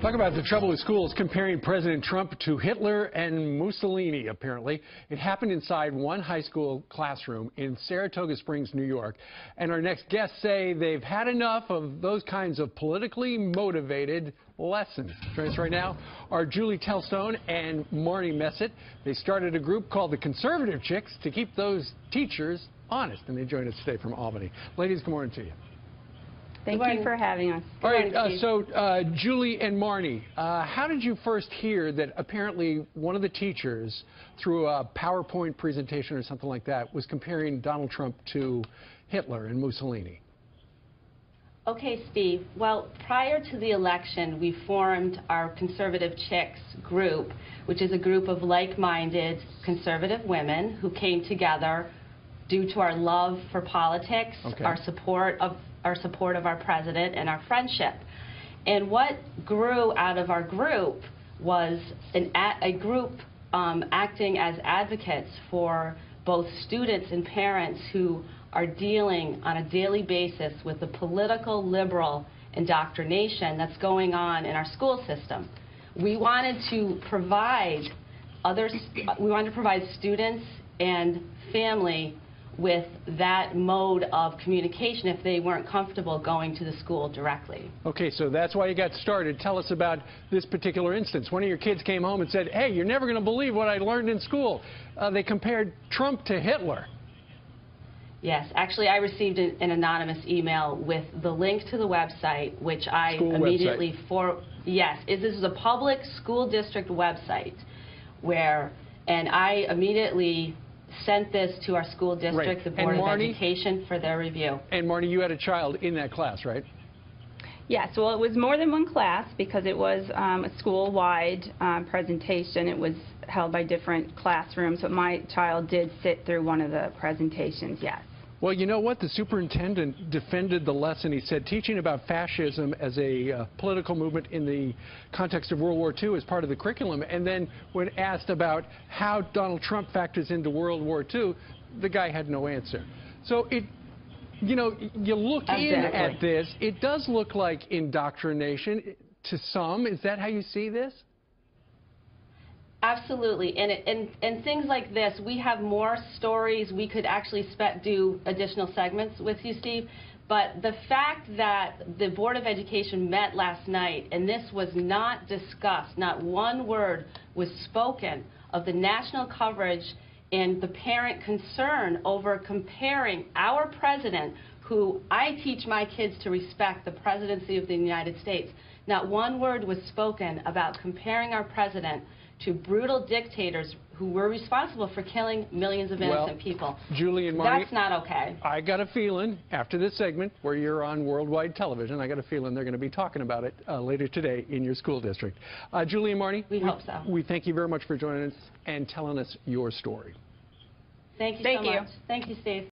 Talk about the trouble with schools comparing President Trump to Hitler and Mussolini, apparently. It happened inside one high school classroom in Saratoga Springs, New York. And our next guests say they've had enough of those kinds of politically motivated lessons. Joining us right now are Julie Tellstone and Marnie Messett. They started a group called the Conservative Chicks to keep those teachers honest. And they joined us today from Albany. Ladies, good morning to you. Thank you for having us. All right, Julie and Marnie, how did you first hear that apparently one of the teachers, through a PowerPoint presentation or something like that, was comparing Donald Trump to Hitler and Mussolini? Okay, Steve. Well, prior to the election, we formed our Conservative Chicks group, which is a group of like-minded conservative women who came together due to our love for politics, our support of our president, and our friendship. And what grew out of our group was a group acting as advocates for both students and parents who are dealing on a daily basis with the political liberal indoctrination that's going on in our school system. We wanted to provide students and family with that mode of communication if they weren't comfortable going to the school directly. Okay, so that's why you got started. Tell us about this particular instance. One of your kids came home and said, hey, you're never going to believe what I learned in school. They compared Trump to Hitler. Yes, actually I received an anonymous email with the link to the website, which I immediately this is a public school district website and I immediately sent this to our school district, the Board of Education, for their review. And Marnie, you had a child in that class, right? Yes, well, it was more than one class because it was a school-wide presentation. It was held by different classrooms, but my child did sit through one of the presentations, yes. Well, you know what? The superintendent defended the lesson. He said teaching about fascism as a political movement in the context of World War II is part of the curriculum. And then when asked about how Donald Trump factors into World War II, the guy had no answer. So you look in at this, it does look like indoctrination to some. Is that how you see this? Absolutely, and things like this, we have more stories. We could actually do additional segments with you, Steve, but the fact that the Board of Education met last night and this was not discussed, not one word was spoken of the national coverage and the parent concern over comparing our president, who I teach my kids to respect, the presidency of the United States. Not one word was spoken about comparing our president to brutal dictators who were responsible for killing millions of innocent people. Julie and Marnie, that's not okay. I got a feeling after this segment where you're on worldwide television, I got a feeling they're going to be talking about it later today in your school district. Julie and Marnie, we hope so. We thank you very much for joining us and telling us your story. Thank you so much. Thank you, Steve.